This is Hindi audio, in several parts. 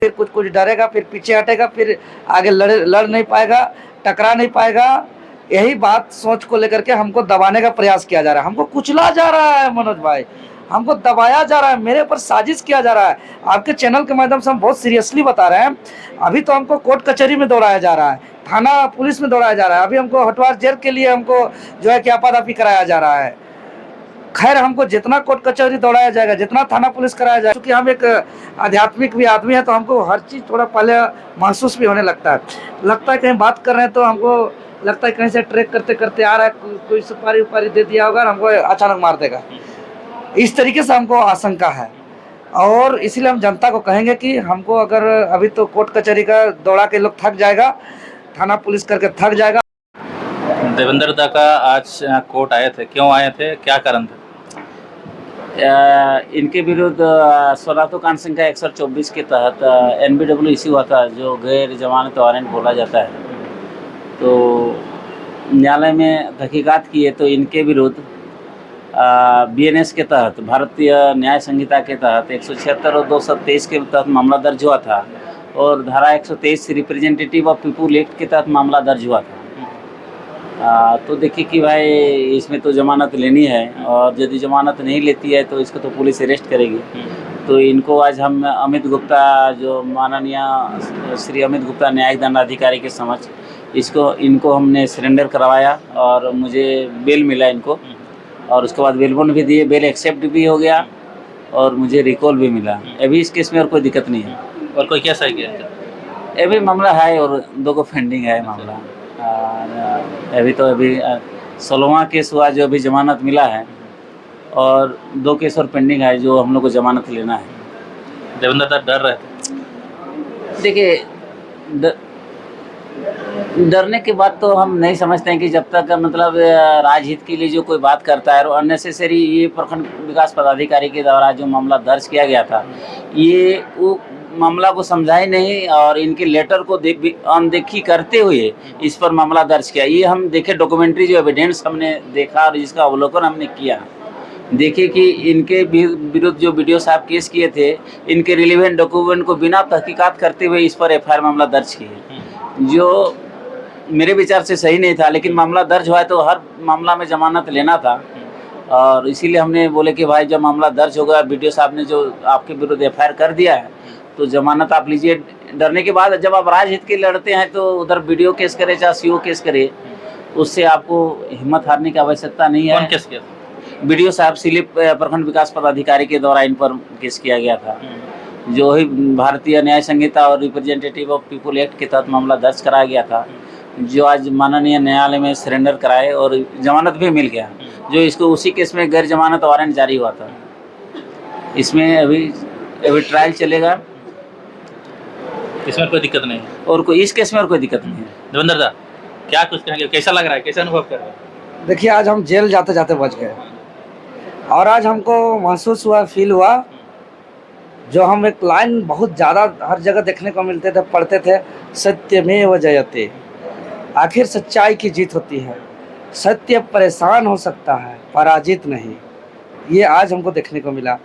फिर कुछ कुछ डरेगा, फिर पीछे हटेगा, फिर आगे लड़ नहीं पाएगा, टकरा नहीं पाएगा। यही बात सोच को लेकर के हमको दबाने का प्रयास किया जा रहा है, हमको कुचला जा रहा है मनोज भाई, हमको दबाया जा रहा है, मेरे ऊपर साजिश किया जा रहा है। आपके चैनल के माध्यम से हम बहुत सीरियसली बता रहे हैं। अभी तो हमको कोर्ट कचहरी में दौड़ाया जा रहा है, थाना पुलिस में दौड़ाया जा रहा है, अभी हमको हटवार जेल के लिए हमको जो है कि आपाधापी कराया जा रहा है। खैर, हमको जितना कोर्ट कचहरी दौड़ाया जाएगा, जितना थाना पुलिस कराया जाएगा, क्योंकि हम एक आध्यात्मिक भी आदमी है, तो हमको हर चीज़ थोड़ा पहले महसूस भी होने लगता है कहीं बात कर रहे हैं तो हमको लगता है कहीं से ट्रैक करते करते आ रहा है, कोई सुपारी उपारी दे दिया होगा, हमको अचानक मार देगा, इस तरीके से हमको आशंका है। और इसीलिए हम जनता को कहेंगे कि हमको अगर अभी तो कोर्ट कचहरी का दौड़ा के लोग थक जाएगा, थाना पुलिस करके थक जाएगा। देवेंद्र दा का आज कोर्ट आए थे, क्यों आए थे, क्या कारण था? इनके विरुद्ध सोनातो कांड संख्या 124 के तहत NBW इश्यू हुआ था, जो गैर जमानत वारंट बोला जाता है। तो न्यायालय में तहकीकात किए तो इनके विरुद्ध BNS के तहत, भारतीय न्याय संहिता के तहत 176 और 223 के तहत मामला दर्ज हुआ था, और धारा 123 रिप्रेजेंटेटिव ऑफ पीपुल एक्ट के तहत मामला दर्ज हुआ था। तो देखिए कि भाई इसमें तो ज़मानत लेनी है, और यदि ज़मानत नहीं लेती है तो इसको तो पुलिस अरेस्ट करेगी। तो इनको आज हम अमित गुप्ता, जो माननीय श्री अमित गुप्ता न्यायिक दंडाधिकारी के समक्ष इनको हमने सरेंडर करवाया, और मुझे बेल मिला इनको, और उसके बाद बेल बॉन्ड भी दिए, बेल एक्सेप्ट भी हो गया, और मुझे रिकॉल भी मिला। अभी इस केस में और कोई दिक्कत नहीं है। और कोई क्या सही किया? अभी मामला है और 2 को पेंडिंग है मामला। अभी 16वां केस हुआ जो अभी ज़मानत मिला है, और 2 केस और पेंडिंग है जो हम लोग को ज़मानत लेना है। देवेंद्र दा डर रहे थे? देखिए, डरने के बाद तो हम नहीं समझते हैं कि जब तक मतलब राजहित के लिए जो कोई बात करता है, और अननेसेसरी ये प्रखंड विकास पदाधिकारी के द्वारा जो मामला दर्ज किया गया था, ये वो मामला को समझा ही नहीं, और इनके लेटर को अनदेखी करते हुए इस पर मामला दर्ज किया। ये हम देखे, डॉक्यूमेंट्री जो एविडेंस हमने देखा और जिसका अवलोकन हमने किया, देखे कि इनके विरुद्ध जो BDO साहब केस किए थे, इनके रिलेवेंट डॉक्यूमेंट को बिना तहकीकात करते हुए इस पर FIR मामला दर्ज किए, जो मेरे विचार से सही नहीं था। लेकिन मामला दर्ज हुआ है तो हर मामला में ज़मानत लेना था, और इसीलिए हमने बोले कि भाई जब मामला दर्ज होगा, BDO साहब ने जो आपके विरुद्ध FIR कर दिया है, तो ज़मानत आप लीजिए। डरने के बाद जब आप राजहित के लड़ते हैं तो उधर BDO केस करे चाहे CO केस करे, उससे आपको हिम्मत हारने की आवश्यकता नहीं है। कौन केस किया? BDO साहब सिलिप प्रखंड विकास पदाधिकारी के द्वारा इन पर केस किया गया था, जो ही भारतीय न्याय संहिता और रिप्रेजेंटेटिव ऑफ पीपुल एक्ट के तहत मामला दर्ज कराया गया था, जो आज माननीय न्यायालय में सरेंडर कराए और जमानत भी मिल गया, जो इसको उसी केस में गैर जमानत वारंट जारी हुआ था। इसमें अभी ट्रायल चलेगा, इसमें कोई दिक्कत नहीं है, और कोई इस केस में और कोई दिक्कत नहीं है। देवेंद्र दा क्या कुछ कहेंगे, कैसा लग रहा है, कैसा अनुभव कर रहे हैं? देखिए, आज हम जेल जाते जाते बच गए, और आज हमको महसूस हुआ, फील हुआ, जो हम एक लाइन बहुत ज़्यादा हर जगह देखने को मिलते थे, पढ़ते थे, सत्यमेव जयते, आखिर सच्चाई की जीत होती है, सत्य परेशान हो सकता है, पराजित नहीं। ये आज हमको देखने को मिला,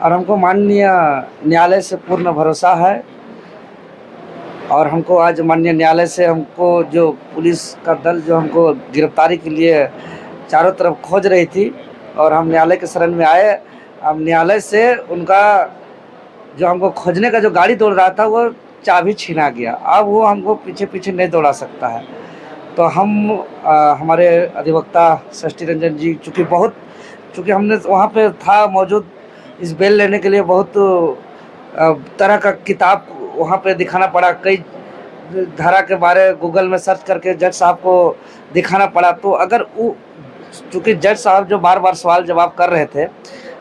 और हमको माननीय न्यायालय से पूर्ण भरोसा है, और हमको आज माननीय न्यायालय से हमको जो पुलिस का दल जो हमको गिरफ्तारी के लिए चारों तरफ खोज रही थी, और हम न्यायालय के शरण में आए। अब न्यायालय से उनका जो हमको खोजने का जो गाड़ी दौड़ रहा था, वो चाबी छीना गया, अब वो हमको पीछे पीछे नहीं दौड़ा सकता है। तो हम हमारे अधिवक्ता षष्ठी रंजन जी, चूँकि हमने वहाँ पे था मौजूद, इस बेल लेने के लिए बहुत तरह का किताब वहाँ पे दिखाना पड़ा, कई धारा के बारे गूगल में सर्च करके जज साहब को दिखाना पड़ा। तो अगर वो, चूँकि जज साहब जो बार बार सवाल जवाब कर रहे थे,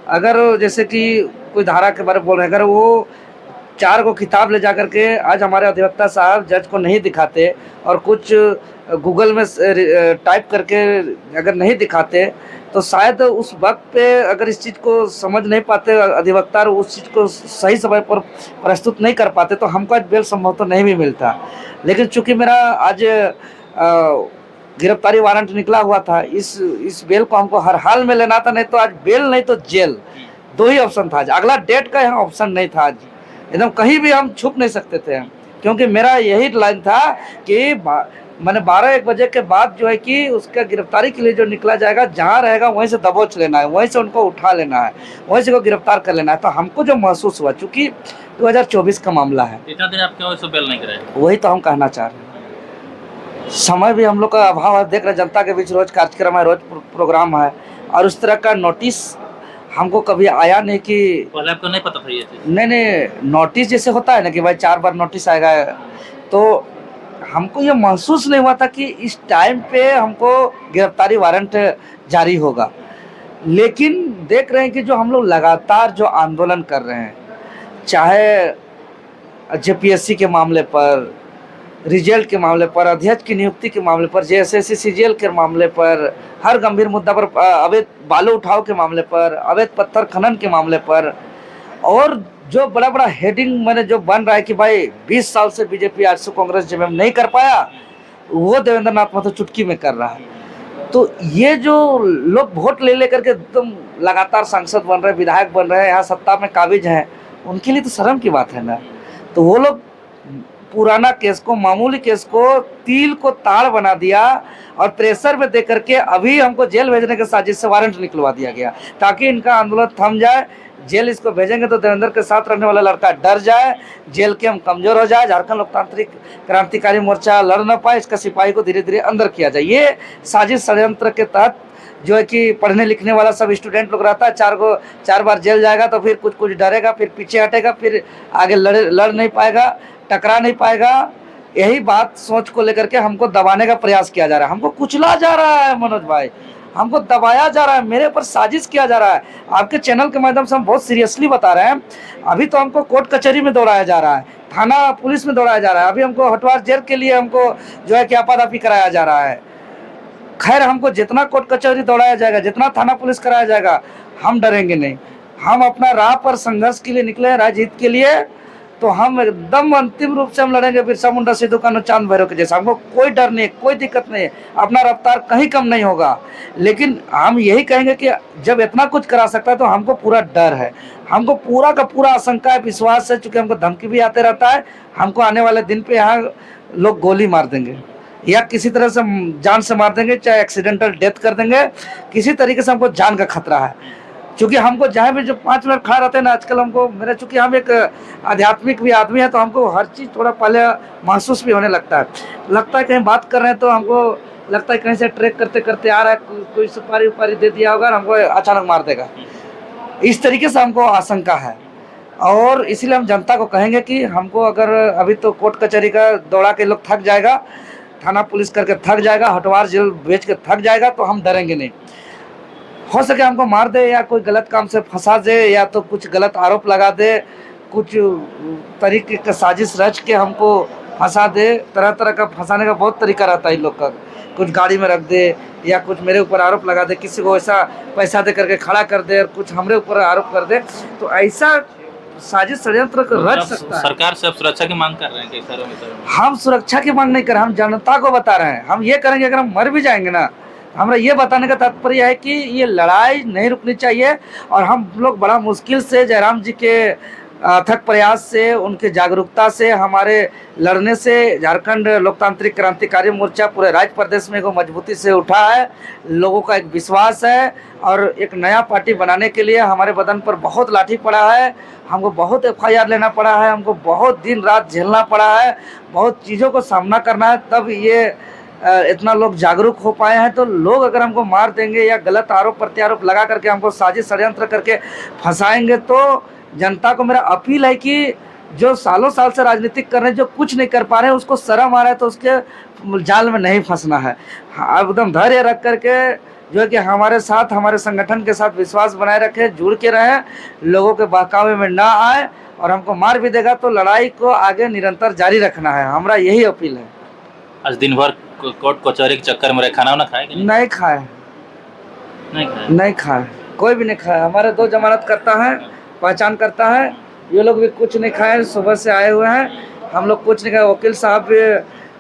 अगर जैसे कि कोई धारा के बारे में बोल रहे हैं, अगर वो 4 को किताब ले जा करके आज हमारे अधिवक्ता साहब जज को नहीं दिखाते, और कुछ गूगल में टाइप करके अगर नहीं दिखाते, तो शायद उस वक्त पे अगर इस चीज़ को समझ नहीं पाते अधिवक्ता, उस चीज़ को सही समय पर प्रस्तुत नहीं कर पाते, तो हमको आज बेल संभवतः नहीं भी मिलता। लेकिन चूँकि मेरा आज गिरफ्तारी वारंट निकला हुआ था, इस बेल को हमको हर हाल में लेना था, नहीं तो आज बेल नहीं तो जेल, 2 ही ऑप्शन था आज, अगला डेट का यहाँ ऑप्शन नहीं था आज। एकदम कहीं भी हम छुप नहीं सकते थे, क्योंकि मेरा यही लाइन था कि मैंने 12-1 बजे के बाद जो है कि उसका गिरफ्तारी के लिए जो निकला जाएगा, जहाँ रहेगा वहीं से दबोच लेना है, वहीं से उनको उठा लेना है, वहीं से को गिरफ्तार कर लेना है। तो हमको जो महसूस हुआ, चूँकि 2024 का मामला है, इतना दिन आप क्यों इसको बेल नहीं कराए? वही तो हम कहना चाह रहे हैं। समय भी हम लोग का अभाव है, देख रहे हैं जनता के बीच रोज़ कार्यक्रम है, रोज़ प्रोग्राम है, और उस तरह का नोटिस हमको कभी आया नहीं कि पहले आपको नहीं पता था ये चीज़? नहीं, नोटिस जैसे होता है ना कि भाई 4 बार नोटिस आएगा, तो हमको ये महसूस नहीं हुआ था कि इस टाइम पे हमको गिरफ्तारी वारंट जारी होगा। लेकिन देख रहे हैं कि जो हम लोग लगातार जो आंदोलन कर रहे हैं, चाहे जेपीएससी के मामले पर, रिजल्ट के मामले पर, अध्यक्ष की नियुक्ति के मामले पर, जेएसएससी सीजीएल के मामले पर, हर गंभीर मुद्दा पर, अवैध बालू उठाव के मामले पर, अवैध पत्थर खनन के मामले पर, और जो बड़ा बड़ा हेडिंग मैंने जो बन रहा है कि भाई 20 साल से बीजेपी आरएसएस कांग्रेस जब नहीं कर पाया, वो देवेंद्र नाथ महतो चुटकी में कर रहा है। तो ये जो लोग वोट ले लेकर के एकदम लगातार सांसद बन रहे हैं, विधायक बन रहे हैं, यहाँ सत्ता में काबिज हैं, उनके लिए तो शर्म की बात है ना। तो वो लोग पुराना केस को, मामूली केस को तिल को ताड़ बना दिया और प्रेशर में देकर के अभी हमको जेल भेजने के साजिश से वारंट निकलवा दिया गया, ताकि इनका आंदोलन थम जाए। जेल इसको भेजेंगे तो देवेंद्र के साथ रहने वाला लड़का डर जाए, जेल के हम कमजोर हो जाए, झारखंड लोकतांत्रिक क्रांतिकारी मोर्चा लड़ न पाए, इसका सिपाही को धीरे धीरे अंदर किया जाए। ये साजिश षड्यंत्र के तहत जो है कि पढ़ने लिखने वाला सब स्टूडेंट लोग रहता है, 4 बार जेल जाएगा तो फिर कुछ डरेगा, फिर पीछे हटेगा, फिर आगे लड़ नहीं पाएगा, टकरा नहीं पाएगा। यही बात सोच को लेकर के हमको दबाने का प्रयास किया जा रहा है, हमको कुचला जा रहा है मनोज भाई, हमको दबाया जा रहा है, मेरे ऊपर साजिश किया जा रहा है। आपके चैनल के माध्यम से हम बहुत सीरियसली बता रहे हैं, अभी तो हमको कोर्ट कचहरी में दौड़ाया जा रहा है, थाना पुलिस में दौड़ाया जा रहा है, अभी हमको हटवार जेल के लिए हमको जो है कि आपाधापी कराया जा रहा है। खैर, हमको जितना कोर्ट कचहरी दौड़ाया जाएगा, जितना थाना पुलिस कराया जाएगा, हम डरेंगे नहीं। हम अपना राह पर संघर्ष के लिए निकले हैं, राजहित के लिए, तो हम एकदम अंतिम रूप से हम लड़ेंगे बिरसा मुंडा, सिद्धू कान्हू, चांद भैरव के जैसा। हमको कोई डर नहीं, कोई दिक्कत नहीं है, अपना रफ्तार कहीं कम नहीं होगा। लेकिन हम यही कहेंगे कि जब इतना कुछ करा सकता है तो हमको पूरा डर है, हमको पूरा का पूरा आशंका है, विश्वास है, चूँकि हमको धमकी भी आते रहता है, हमको आने वाले दिन पे यहाँ लोग गोली मार देंगे या किसी तरह से जान से मार देंगे, चाहे एक्सीडेंटल डेथ कर देंगे, किसी तरीके से हमको जान का खतरा है। क्योंकि हमको जहाँ भी जो 5 मिनट खड़ा रहते हैं ना आजकल, हमको मेरा चूँकि हम एक आध्यात्मिक भी आदमी है, तो हमको हर चीज़ थोड़ा पहले महसूस भी होने लगता है कहीं बात कर रहे हैं तो हमको लगता है कहीं से ट्रैक करते करते आ रहा है, कोई सुपारी उपारी दे दिया होगा और हमको अचानक मार देगा, इस तरीके से हमको आशंका है। और इसीलिए हम जनता को कहेंगे कि हमको अगर अभी तो कोर्ट कचहरी का दौड़ा के लोग थक जाएगा, थाना पुलिस करके थक जाएगा, हटवार जेल भेज के थक जाएगा, तो हम डरेंगे नहीं। हो सके हमको मार दे या कोई गलत काम से फंसा दे या तो कुछ गलत आरोप लगा दे, कुछ तरीके का साजिश रच के हमको फंसा दे। तरह तरह का फंसाने का बहुत तरीका रहता है इन लोग का, कुछ गाड़ी में रख दे या कुछ मेरे ऊपर आरोप लगा दे, किसी को ऐसा पैसा दे करके खड़ा कर दे और कुछ हमरे ऊपर आरोप कर दे, तो ऐसा साजिश षड्यंत्र को रच सकता है। सरकार से आप सुरक्षा की मांग कर रहे हैं कि हम सुरक्षा की मांग नहीं कर रहे, हम जनता को बता रहे हैं। हम ये करेंगे, अगर हम मर भी जाएंगे ना, हमारा ये बताने का तात्पर्य है कि ये लड़ाई नहीं रुकनी चाहिए, और हम लोग बड़ा मुश्किल से जयराम जी के अथक प्रयास से, उनके जागरूकता से, हमारे लड़ने से झारखंड लोकतांत्रिक क्रांतिकारी मोर्चा पूरे राज्य प्रदेश में को मजबूती से उठा है। लोगों का एक विश्वास है और एक नया पार्टी बनाने के लिए हमारे बदन पर बहुत लाठी पड़ा है, हमको बहुत FIR लेना पड़ा है, हमको बहुत दिन रात झेलना पड़ा है, बहुत चीज़ों को सामना करना है, तब ये इतना लोग जागरूक हो पाए हैं। तो लोग अगर हमको मार देंगे या गलत आरोप प्रत्यारोप लगा करके हमको साजिश षड्यंत्र करके फंसाएंगे, तो जनता को मेरा अपील है कि जो सालों साल से राजनीतिक कर रहे हैं, जो कुछ नहीं कर पा रहे हैं, उसको शर्म आ रहा है तो उसके जाल में नहीं फंसना है। एकदम धैर्य रख करके जो है कि हमारे साथ, हमारे संगठन के साथ विश्वास बनाए रखें, जुड़ के रहें, लोगों के बहकावे में ना आए, और हमको मार भी देगा तो लड़ाई को आगे निरंतर जारी रखना है, हमारा यही अपील है। आज दिन भर कोर्ट कचहरी के चक्कर में रहे, खाना वाना खाए कि नहीं खाए, नहीं खाए, कोई भी नहीं खाया। हमारे 2 जमानत करता है, पहचान करता है, ये लोग भी कुछ नहीं खाए, सुबह से आए हुए हैं, हम लोग कुछ नहीं खाए, वकील साहब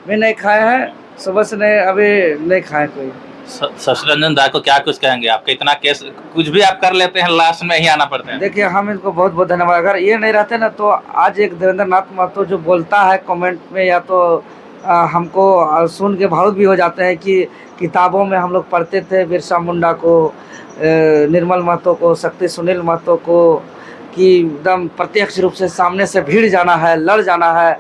भी नहीं खाए हैं, सुबह से नहीं, अभी नहीं खाए कोई। शशि रंजन दा को क्या कुछ कहेंगे? आपका इतना केस कुछ भी आप कर लेते हैं, लास्ट में ही आना पड़ता है। देखिए, हम इनको बहुत बहुत धन्यवाद। अगर ये नहीं रहते ना तो आज एक देवेंद्र नाथ महतो जो बोलता है कमेंट में, या तो हमको सुन के भावुक भी हो जाते हैं कि किताबों में हम लोग पढ़ते थे बिरसा मुंडा को, निर्मल महतो को, शक्ति सुनील महतो को, कि एकदम प्रत्यक्ष रूप से सामने से भीड़ जाना है, लड़ जाना है।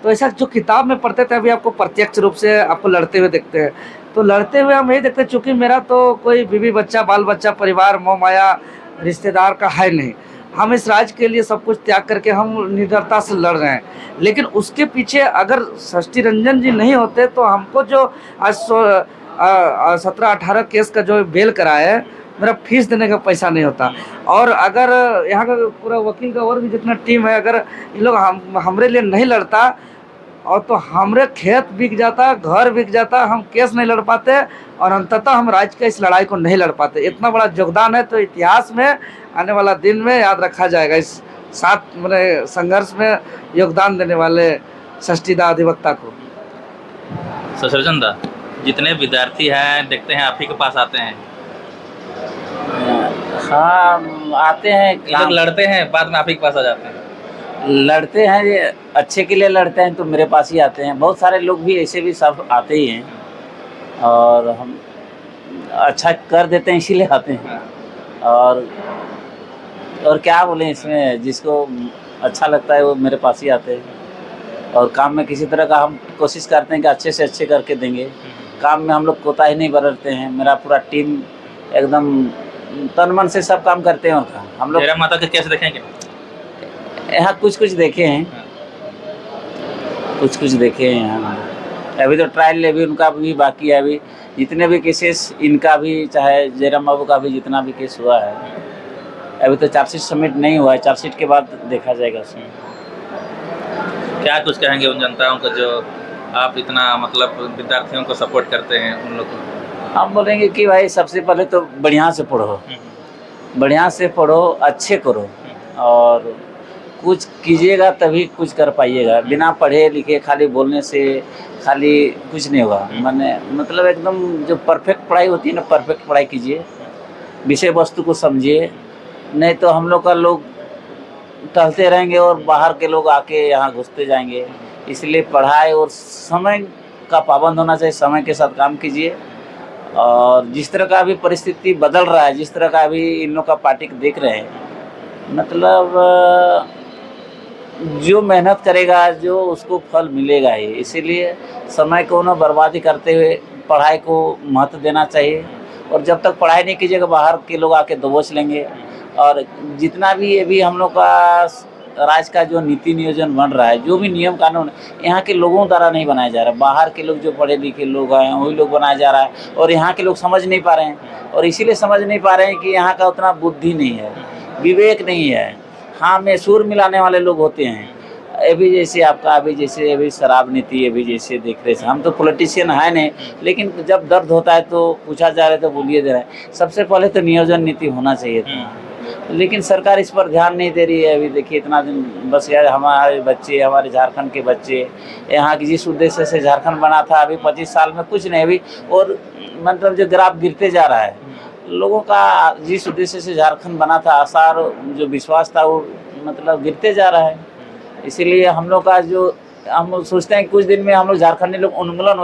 तो ऐसा जो किताब में पढ़ते थे, अभी आपको प्रत्यक्ष रूप से आपको लड़ते हुए देखते हैं। तो लड़ते हुए हम यही देखते हैं, चूँकि मेरा तो कोई बीवी बच्चा, बाल बच्चा, परिवार, मोह माया, रिश्तेदार का है नहीं। हम इस राज्य के लिए सब कुछ त्याग करके हम निडरता से लड़ रहे हैं। लेकिन उसके पीछे अगर शशि रंजन जी नहीं होते तो हमको जो आज 17-18 केस का जो बेल कराया है, मेरा फीस देने का पैसा नहीं होता। और अगर यहाँ का पूरा वकील का और भी जितना टीम है, अगर इन लोग हमरे लिए नहीं लड़ता, और तो हमरे खेत बिक जाता, घर बिक जाता, हम केस नहीं लड़ पाते, और अंततः हम राज्य के इस लड़ाई को नहीं लड़ पाते। इतना बड़ा योगदान है, तो इतिहास में आने वाला दिन में याद रखा जाएगा इस साथ मेरे संघर्ष में योगदान देने वाले शशि दा अधिवक्ता को। शशि रंजन दा, जितने विद्यार्थी हैं देखते हैं आप ही के पास आते हैं, हाँ आते हैं, ये लोग लड़ते हैं, बाद में आप ही के पास आ जाते हैं। लड़ते हैं, ये अच्छे के लिए लड़ते हैं तो मेरे पास ही आते हैं। बहुत सारे लोग भी ऐसे भी सब आते ही हैं, और हम अच्छा कर देते हैं इसीलिए आते हैं। और क्या बोलें इसमें, जिसको अच्छा लगता है वो मेरे पास ही आते हैं। और काम में किसी तरह का हम कोशिश करते हैं कि अच्छे से अच्छे करके देंगे। काम में हम लोग कोताही नहीं बरतते हैं। मेरा पूरा टीम एकदम तन मन से सब काम करते हैं। उनका हम लोग जयराम माता के केस देखेंगे, यहाँ कुछ कुछ देखे हैं, कुछ देखे हैं यहाँ। अभी तो ट्रायल अभी उनका भी बाकी है। अभी जितने भी केसेस इनका भी, चाहे जयराम बाबू का भी जितना भी केस हुआ है, अभी तो चार्जशीट सबमिट नहीं हुआ है। चार्जशीट के बाद देखा जाएगा उसमें। क्या कुछ कहेंगे उन जनताओं को जो आप इतना मतलब विद्यार्थियों को सपोर्ट करते हैं, उन लोग को? हम बोलेंगे कि भाई सबसे पहले तो बढ़िया से पढ़ो, बढ़िया से पढ़ो, अच्छे करो, और कुछ कीजिएगा तभी कुछ कर पाइएगा। बिना पढ़े लिखे खाली बोलने से खाली कुछ नहीं होगा। मतलब एकदम जो परफेक्ट पढ़ाई होती है ना, परफेक्ट पढ़ाई कीजिए, विषय वस्तु को समझिए। नहीं तो हम लोग का लोग टहलते रहेंगे और बाहर के लोग आके यहाँ घुसते जाएंगे। इसलिए पढ़ाई और समय का पाबंद होना चाहिए, समय के साथ काम कीजिए। और जिस तरह का अभी परिस्थिति बदल रहा है, जिस तरह का अभी इन लोग का पार्टी देख रहे हैं, मतलब जो मेहनत करेगा जो उसको फल मिलेगा ही। इसीलिए समय को न बर्बादी करते हुए पढ़ाई को महत्व देना चाहिए। और जब तक पढ़ाई नहीं कीजिएगा, बाहर के लोग आके दबोच लेंगे। और जितना भी अभी हम लोग का राज्य का जो नीति नियोजन बन रहा है, जो भी नियम कानून यहाँ के लोगों द्वारा नहीं बनाया जा रहा है। बाहर के लोग जो पढ़े लिखे लोग हैं वही लोग बनाया जा रहा है, और यहाँ के लोग समझ नहीं पा रहे हैं। और इसीलिए समझ नहीं पा रहे हैं कि यहाँ का उतना बुद्धि नहीं है, विवेक नहीं है। हाँ में सुर मिलाने वाले लोग होते हैं। अभी जैसे आपका अभी शराब नीति अभी जैसे देख रहे थे, हम तो पॉलिटिशियन है नहीं, लेकिन जब दर्द होता है तो पूछा जा रहा है तो बोलिए दे रहा है। सबसे पहले तो नियोजन नीति होना चाहिए था, लेकिन सरकार इस पर ध्यान नहीं दे रही है। अभी देखिए इतना दिन बस यार हमारे बच्चे, हमारे झारखंड के बच्चे, यहाँ की जिस उद्देश्य से झारखंड बना था, अभी 25 साल में कुछ नहीं अभी। और मतलब जो ग्राफ गिरते जा रहा है, लोगों का जिस उद्देश्य से झारखंड बना था, आसार जो विश्वास था वो मतलब गिरते जा रहा है। इसीलिए हम लोग का जो हम सोचते हैं कुछ दिन में हम लोग झारखंडी लोग उन्मूलन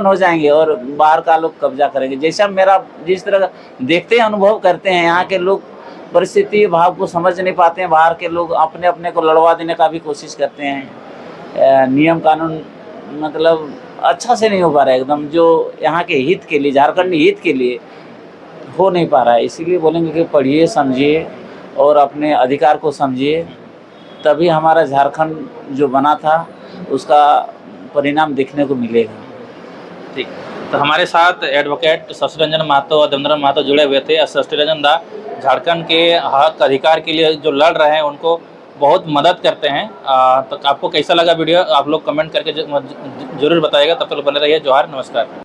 हो जाएंगे और बाहर का लोग कब्जा करेंगे। जैसा मेरा जिस तरह देखते हैं, अनुभव करते हैं, यहाँ के लोग परिस्थिति भाव को समझ नहीं पाते हैं। बाहर के लोग अपने अपने को लड़वा देने का भी कोशिश करते हैं। नियम कानून मतलब अच्छा से नहीं हो पा रहा है एकदम, जो यहाँ के हित के लिए, झारखंडी हित के लिए हो नहीं पा रहा है। इसीलिए बोलेंगे कि पढ़िए, समझिए और अपने अधिकार को समझिए, तभी हमारा झारखंड जो बना था उसका परिणाम देखने को मिलेगा। ठीक, तो हमारे साथ एडवोकेट शशि रंजन महतो और देवेंद्र महतो जुड़े हुए थे। शशि रंजन दा झारखंड के हक अधिकार के लिए जो लड़ रहे हैं उनको बहुत मदद करते हैं। तो आपको कैसा लगा वीडियो, आप लोग कमेंट करके जरूर बताइएगा। तब तक बने रहिए। जोहार, नमस्कार।